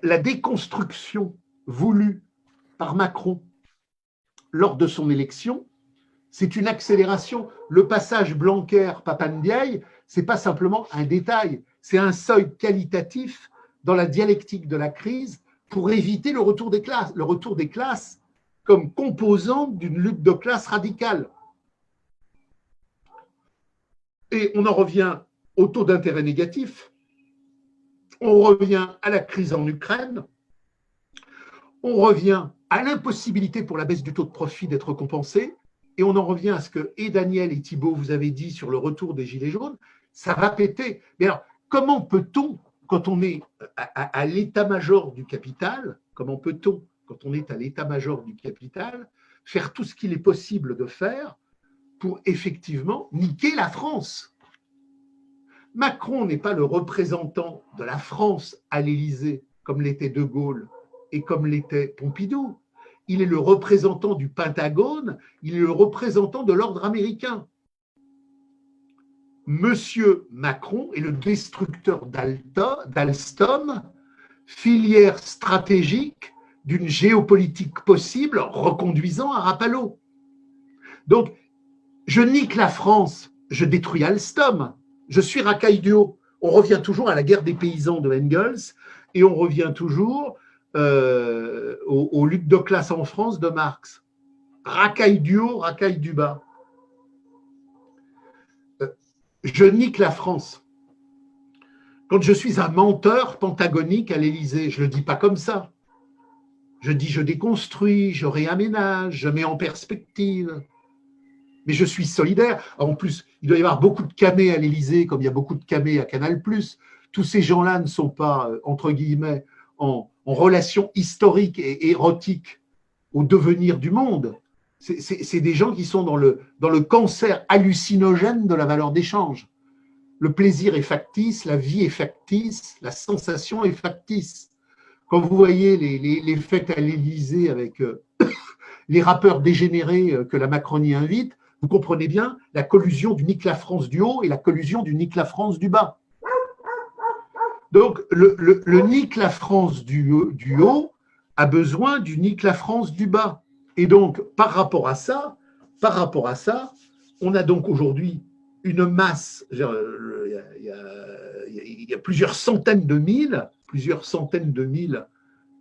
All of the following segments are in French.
la déconstruction voulue par Macron lors de son élection, c'est une accélération. Le passage Blanquer-Papandiaï, ce n'est pas simplement un détail, c'est un seuil qualitatif dans la dialectique de la crise pour éviter le retour des classes comme composante d'une lutte de classe radicale. Et on en revient au taux d'intérêt négatif, on revient à la crise en Ukraine, on revient à l'impossibilité pour la baisse du taux de profit d'être compensée, et on en revient à ce que et Daniel et Thibault vous avez dit sur le retour des Gilets jaunes, ça va péter. Mais alors, comment peut-on, quand on est à l'état-major du capital, comment peut-on, quand on est à l'état-major du capital, faire tout ce qu'il est possible de faire pour effectivement niquer la France? Macron n'est pas le représentant de la France à l'Élysée, comme l'était De Gaulle et comme l'était Pompidou. Il est le représentant du Pentagone, il est le représentant de l'ordre américain. Monsieur Macron est le destructeur d'Alstom, filière stratégique d'une géopolitique possible reconduisant à Rapallo. Donc, je nique la France, je détruis Alstom, je suis racaille du haut. On revient toujours à la guerre des paysans de Engels et on revient toujours aux luttes de classe en France de Marx. Racaille du haut, racaille du bas. Je nique la France. Quand je suis un menteur pentagonique à l'Élysée, je ne le dis pas comme ça. Je dis je déconstruis, je réaménage, je mets en perspective. Mais je suis solidaire. En plus, il doit y avoir beaucoup de camés à l'Élysée, comme il y a beaucoup de camés à Canal+. Tous ces gens-là ne sont pas, entre guillemets, en relation historique et érotique au devenir du monde. C'est des gens qui sont dans le cancer hallucinogène de la valeur d'échange. Le plaisir est factice, la vie est factice, la sensation est factice. Quand vous voyez les fêtes à l'Élysée avec les rappeurs dégénérés que la Macronie invite, vous comprenez bien la collusion du nique la France du haut et la collusion du nique la France du bas. Donc, le nique la France du haut a besoin du nique la France du bas. Et donc, par rapport à ça, on a donc aujourd'hui une masse, il y a plusieurs centaines de mille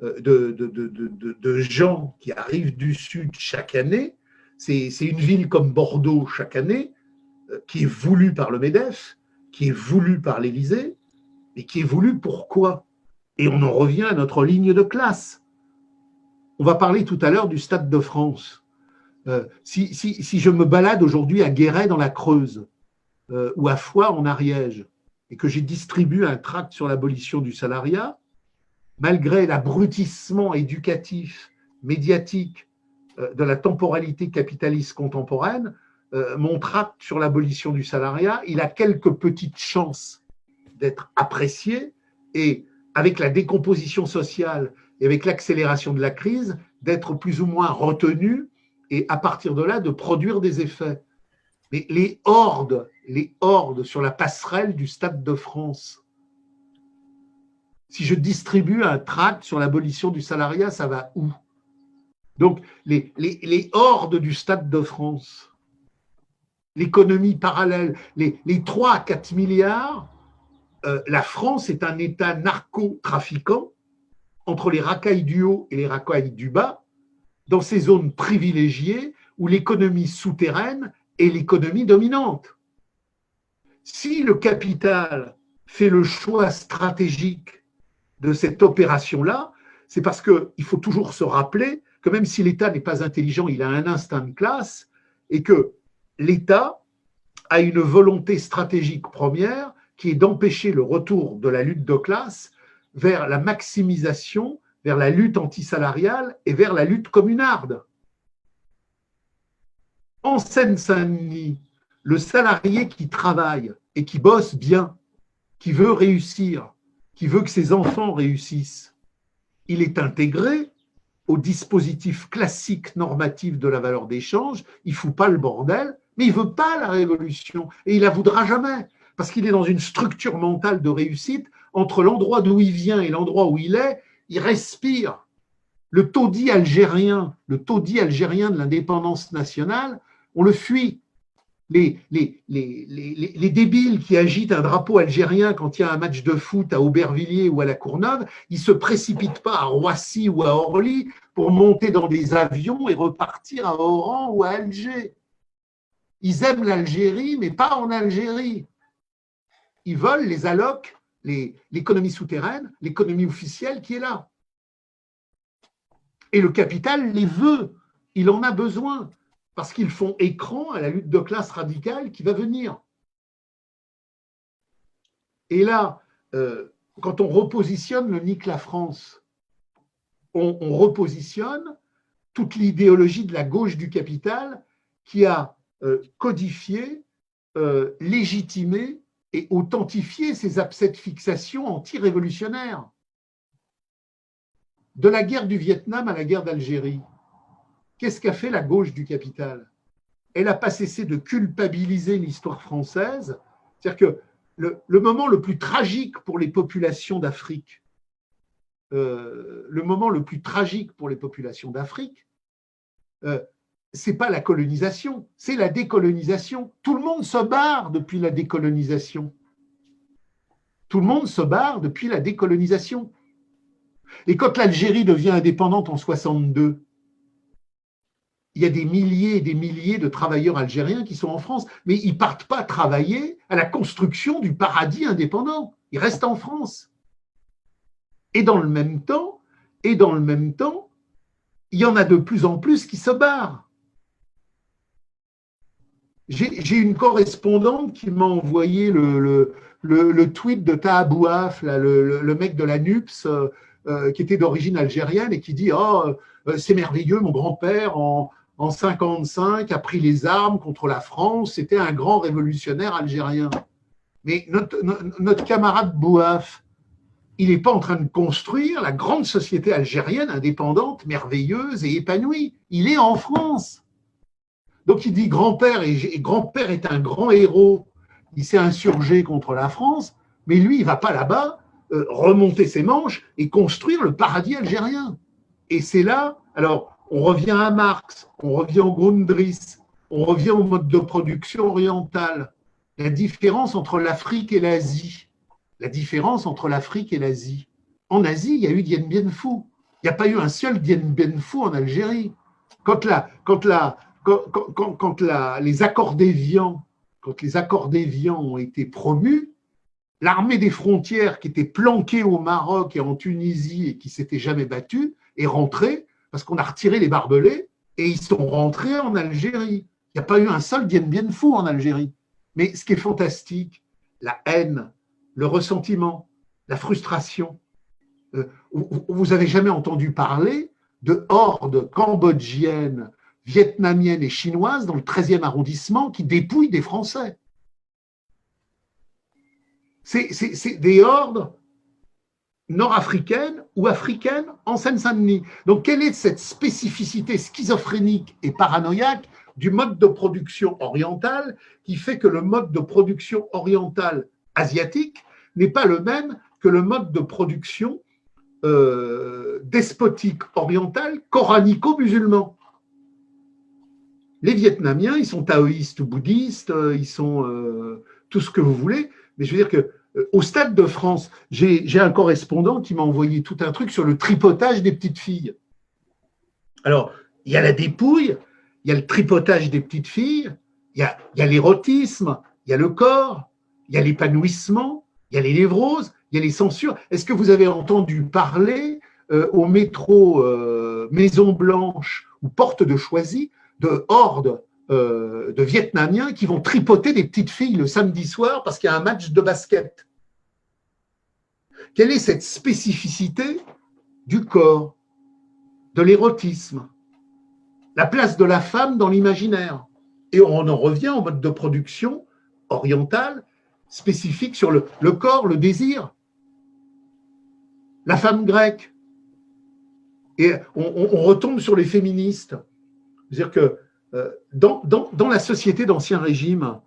de gens qui arrivent du Sud chaque année. C'est une ville comme Bordeaux chaque année, qui est voulue par le MEDEF, qui est voulue par l'Élysée, et qui est voulue pourquoi? Et on en revient à notre ligne de classe. On va parler tout à l'heure du Stade de France. Si je me balade aujourd'hui à Guéret dans la Creuse, ou à Foix en Ariège, et que j'ai distribué un tract sur l'abolition du salariat, malgré l'abrutissement éducatif, médiatique de la temporalité capitaliste contemporaine, mon tract sur l'abolition du salariat, il a quelques petites chances d'être apprécié et avec la décomposition sociale et avec l'accélération de la crise, d'être plus ou moins retenu et à partir de là, de produire des effets. Mais les hordes sur la passerelle du Stade de France, si je distribue un tract sur l'abolition du salariat, ça va où? Donc, les hordes du Stade de France, l'économie parallèle, les 3 à 4 milliards, la France est un État narcotrafiquant entre les racailles du haut et les racailles du bas, dans ces zones privilégiées où l'économie souterraine est l'économie dominante. Si le capital fait le choix stratégique de cette opération-là, c'est parce qu'il faut toujours se rappeler que même si l'État n'est pas intelligent, il a un instinct de classe et que l'État a une volonté stratégique première qui est d'empêcher le retour de la lutte de classe vers la maximisation, vers la lutte antisalariale et vers la lutte communarde. En Seine-Saint-Denis, le salarié qui travaille et qui bosse bien, qui veut réussir, qui veut que ses enfants réussissent, il est intégré au dispositif classique normatif de la valeur d'échange, il ne fout pas le bordel, mais il ne veut pas la révolution et il ne la voudra jamais parce qu'il est dans une structure mentale de réussite entre l'endroit d'où il vient et l'endroit où il est il respire. Le taudis algérien de l'indépendance nationale, on le fuit. Les débiles qui agitent un drapeau algérien quand il y a un match de foot à Aubervilliers ou à la Courneuve, ils ne se précipitent pas à Roissy ou à Orly pour monter dans des avions et repartir à Oran ou à Alger. Ils aiment l'Algérie, mais pas en Algérie. Ils veulent les allocs, l'économie souterraine, l'économie officielle qui est là. Et le capital les veut, il en a besoin, parce qu'ils font écran à la lutte de classe radicale qui va venir. Et là, quand on repositionne le Nique la France, on repositionne toute l'idéologie de la gauche du capital qui a codifié, légitimé et authentifié ces abcès de fixation anti-révolutionnaires. De la guerre du Vietnam à la guerre d'Algérie, qu'est-ce qu'a fait la gauche du capital? Elle n'a pas cessé de culpabiliser l'histoire française. C'est-à-dire que le moment le plus tragique pour les populations d'Afrique, c'est pas la colonisation, c'est la décolonisation. Tout le monde se barre depuis la décolonisation. Tout le monde se barre depuis la décolonisation. Et quand l'Algérie devient indépendante en 62, il y a des milliers et des milliers de travailleurs algériens qui sont en France, mais ils ne partent pas travailler à la construction du paradis indépendant. Ils restent en France. Et dans le même temps, il y en a de plus en plus qui se barrent. J'ai une correspondante qui m'a envoyé le tweet de Taha Bouaf, le mec de la NUPS, qui était d'origine algérienne et qui dit « Oh, c'est merveilleux, mon grand-père, en 1955, a pris les armes contre la France, c'était un grand révolutionnaire algérien. » Mais notre camarade Bouaf, il n'est pas en train de construire la grande société algérienne indépendante, merveilleuse et épanouie. Il est en France. Donc il dit grand-père, et grand-père est un grand héros, il s'est insurgé contre la France, mais lui, il ne va pas là-bas remonter ses manches et construire le paradis algérien. Et c'est là, alors on revient à Marx, on revient au Grundrisse, on revient au mode de production oriental, la différence entre l'Afrique et l'Asie. La différence entre l'Afrique et l'Asie. En Asie, il y a eu Dien Bien Phu. Il n'y a pas eu un seul Dien Bien Phu en Algérie. Quand les accords d'Évian ont été promus, l'armée des frontières qui était planquée au Maroc et en Tunisie et qui ne s'était jamais battue est rentrée parce qu'on a retiré les barbelés et ils sont rentrés en Algérie. Il n'y a pas eu un seul Dien Bien Phu en Algérie. Mais ce qui est fantastique, la haine, le ressentiment, la frustration. Vous n'avez jamais entendu parler de hordes cambodgiennes, vietnamiennes et chinoises dans le 13e arrondissement qui dépouillent des Français. C'est des hordes nord-africaines ou africaines en Seine-Saint-Denis. Donc, quelle est cette spécificité schizophrénique et paranoïaque du mode de production oriental qui fait que le mode de production oriental asiatique n'est pas le même que le mode de production despotique oriental coranico-musulman. Les Vietnamiens, ils sont taoïstes ou bouddhistes, ils sont tout ce que vous voulez, mais je veux dire que au Stade de France, j'ai un correspondant qui m'a envoyé tout un truc sur le tripotage des petites filles. Alors, il y a la dépouille, il y a le tripotage des petites filles, il y a l'érotisme, il y a le corps, il y a l'épanouissement, il y a les névroses, il y a les censures. Est-ce que vous avez entendu parler au métro Maison Blanche ou Porte de Choisy de hordes de Vietnamiens qui vont tripoter des petites filles le samedi soir parce qu'il y a un match de basket? Quelle est cette spécificité du corps, de l'érotisme, la place de la femme dans l'imaginaire? Et on en revient au mode de production oriental spécifique sur le corps, le désir, la femme grecque. Et on retombe sur les féministes. C'est-à-dire que dans la société d'Ancien Régime,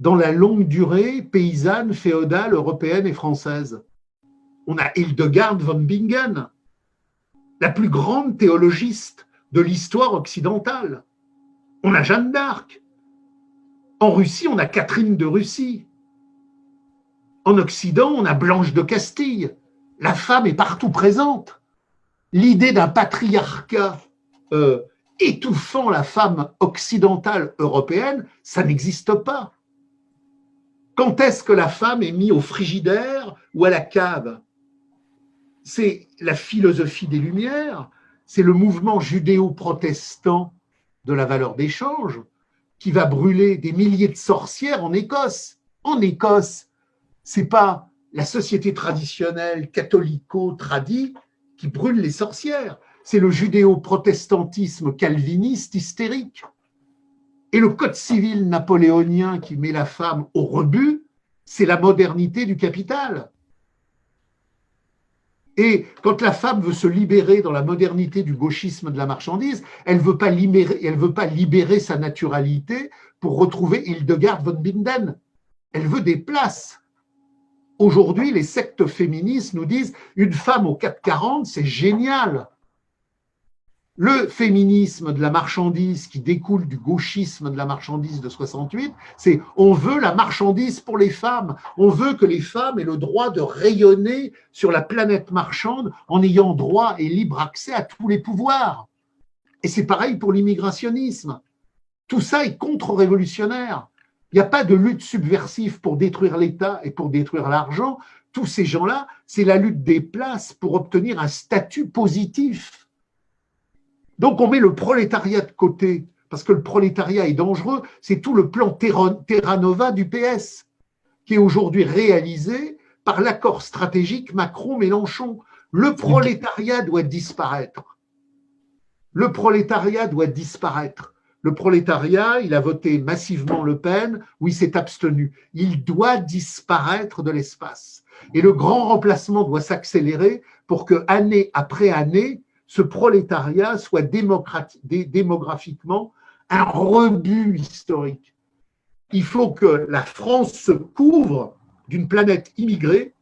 dans la longue durée paysanne, féodale, européenne et française, on a Hildegard von Bingen, la plus grande théologiste de l'histoire occidentale. On a Jeanne d'Arc. En Russie, on a Catherine de Russie. En Occident, on a Blanche de Castille. La femme est partout présente. L'idée d'un patriarcat étouffant la femme occidentale européenne, ça n'existe pas. Quand est-ce que la femme est mise au frigidaire ou à la cave? C'est la philosophie des Lumières, c'est le mouvement judéo-protestant de la valeur d'échange qui va brûler des milliers de sorcières en Écosse. En Écosse, c'est pas la société traditionnelle catholico-tradie qui brûle les sorcières, c'est le judéo-protestantisme calviniste hystérique. Et le code civil napoléonien qui met la femme au rebut, c'est la modernité du capital. Et quand la femme veut se libérer dans la modernité du gauchisme de la marchandise, elle ne veut pas libérer sa naturalité pour retrouver Hildegard von Bingen. Elle veut des places. Aujourd'hui, les sectes féministes nous disent une femme au 440, c'est génial. Le féminisme de la marchandise qui découle du gauchisme de la marchandise de 68, c'est on veut la marchandise pour les femmes. On veut que les femmes aient le droit de rayonner sur la planète marchande en ayant droit et libre accès à tous les pouvoirs. Et c'est pareil pour l'immigrationnisme. Tout ça est contre-révolutionnaire. Il n'y a pas de lutte subversive pour détruire l'État et pour détruire l'argent. Tous ces gens-là, c'est la lutte des places pour obtenir un statut positif. Donc on met le prolétariat de côté, parce que le prolétariat est dangereux, c'est tout le plan Terra Nova du PS, qui est aujourd'hui réalisé par l'accord stratégique Macron-Mélenchon. Le prolétariat doit disparaître. Le prolétariat doit disparaître. Le prolétariat, il a voté massivement Le Pen, ou il s'est abstenu. Il doit disparaître de l'espace. Et le grand remplacement doit s'accélérer pour que, année après année, ce prolétariat soit démographiquement un rebut historique. Il faut que la France se couvre d'une planète immigrée,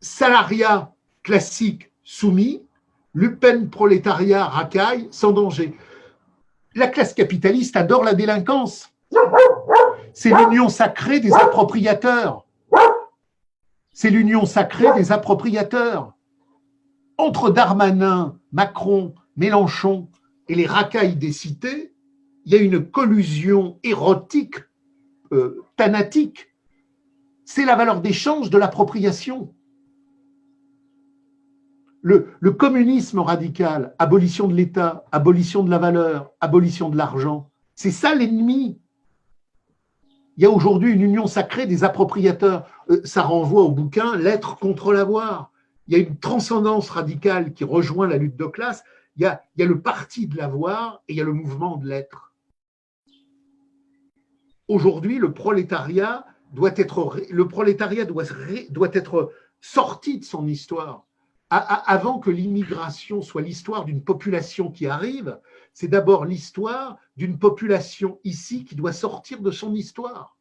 salariat classique soumis, Lupen prolétariat racaille sans danger. La classe capitaliste adore la délinquance. C'est l'union sacrée des appropriateurs. C'est l'union sacrée des appropriateurs. Entre Darmanin, Macron, Mélenchon et les racailles des cités, il y a une collusion érotique, thanatique. C'est la valeur d'échange de l'appropriation. Le communisme radical, abolition de l'État, abolition de la valeur, abolition de l'argent, c'est ça l'ennemi. Il y a aujourd'hui une union sacrée des appropriateurs. Ça renvoie au bouquin « L'être contre l'avoir ». Il y a une transcendance radicale qui rejoint la lutte de classe. Il y a le parti de l'avoir et il y a le mouvement de l'être. Aujourd'hui, le prolétariat doit être sorti de son histoire. Avant que l'immigration soit l'histoire d'une population qui arrive, c'est d'abord l'histoire d'une population ici qui doit sortir de son histoire.